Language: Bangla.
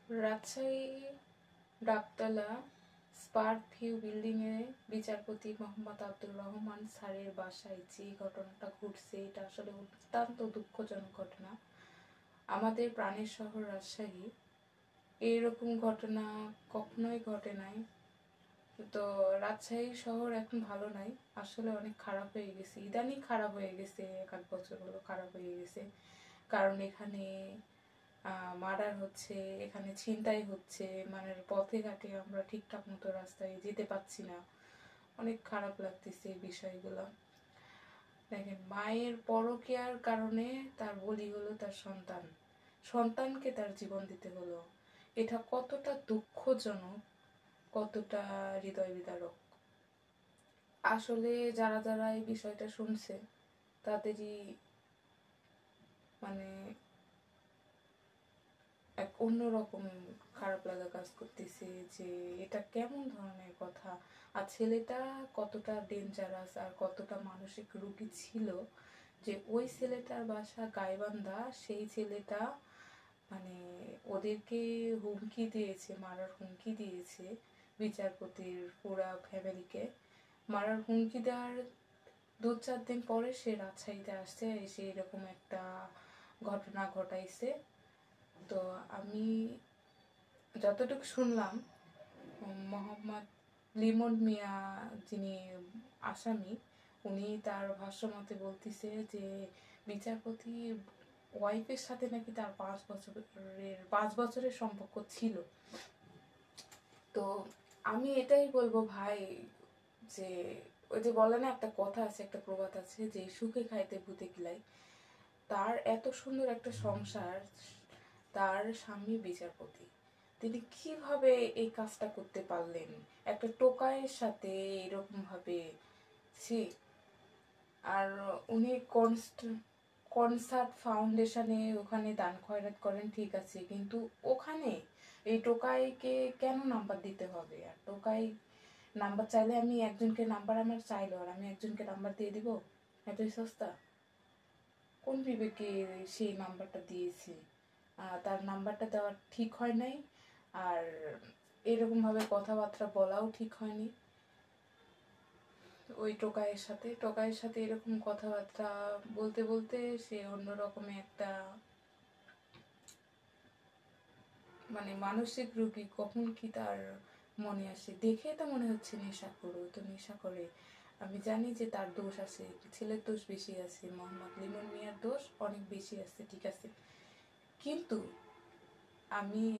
রাজশাহী ডাবতলা স্পার্ক ভিউ বিল্ডিংয়ে বিচারপতি মোহাম্মদ আব্দুর রহমান স্যারের বাসায় যে ঘটনাটা ঘটছে এটা আসলে অত্যন্ত দুঃখজনক ঘটনা। আমাদের প্রাণের শহর রাজশাহী, এইরকম ঘটনা কখনোই ঘটে নাই। তো রাজশাহী শহর এখন ভালো নাই, আসলে অনেক খারাপ হয়ে গেছে, ইদানিং খারাপ হয়ে গেছে, 1 আধ বছর হলো খারাপ হয়ে গেছে। কারণ এখানে মার্ডার হচ্ছে, এখানে ছিনতাই হচ্ছে, মানে পথে ঘাটে আমরা ঠিকঠাক মতো রাস্তায় যেতে পারছি না। অনেক খারাপ লাগতেছে এই বিষয়গুলো। দেখেন, মায়ের পরকীয়ার কারণে তার বলি হলো তার সন্তান, সন্তানকে তার জীবন দিতে হলো। এটা কতটা দুঃখজনক, কতটা হৃদয় বিদারক। আসলে যারা যারা এই বিষয়টা শুনছে তাদেরই মানে এক অন্যরকম খারাপ লাগা কাজ করতেছে যে এটা কেমন ধরনের কথা। আর ছেলেটা কতটা ডেঞ্জারাস আর কতটা মানসিক রোগী ছিল যে ওই ছেলেটার বাসা গাইবান্ধা, সেই ছেলেটা মানে ওদেরকে হুমকি দিয়েছে, মারার হুমকি দিয়েছে, বিচারপতির পুরা ফ্যামিলিকে মারার হুমকি দেওয়ার 2-4 দিন পরে সে রাজশাহীতে আসছে, এসে এরকম একটা ঘটনা ঘটাইছে। তো আমি যতটুকু শুনলাম, মোহাম্মদ লিমন মিয়া যিনি আসামি, উনি তার ভাষ্যমতে বলতেছে যে বিচারপতির ওয়াইফের সাথে নাকি তার 5 বছরের সম্পর্ক ছিল। তো আমি এটাই বলবো ভাই, যে ওই যে বলে না একটা কথা আছে, একটা প্রবাদ আছে যে সুখে খাইতে ভূতে কিলাই। তার এত সুন্দর একটা সংসার, তার স্বামী বিচারপতি, তিনি কিভাবে এই কাজটা করতে পারলেন একটা টোকাইয়ের সাথে এরকম ভাবে? ছি। আর উনি কনসার্ট ফাউন্ডেশনে ওখানে দান খয়রাত করেন, ঠিক আছে, কিন্তু ওখানে এই টোকাইকে কেন নাম্বার দিতে হবে? আর টোকাই নাম্বার চাইলে আমি একজনকে নাম্বার আমার চাইলো আর আমি একজনকে নাম্বার দিয়ে দিব? এতই সস্তা? কোন বিবেকে সেই নাম্বারটা দিয়েছে? তার নাম্বারটা দেওয়া ঠিক হয় নাই, আর এরকমভাবে কথাবার্তা বলাও ঠিক হয়নি। ওই টোকাইয়ের সাথে এরকম কথাবার্তা বলতে বলতে সে অন্যরকম একটা মানে মানসিক রোগী, কখন কি তার মনে আসে। দেখে তো মনে হচ্ছে নেশা করো, তো নেশা করে। আমি জানি যে তার দোষ আছে, ছেলের দোষ বেশি আছে, মোহাম্মদ লিমন মিয়ার দোষ অনেক বেশি আছে, ঠিক আছে, কিন্তু আমি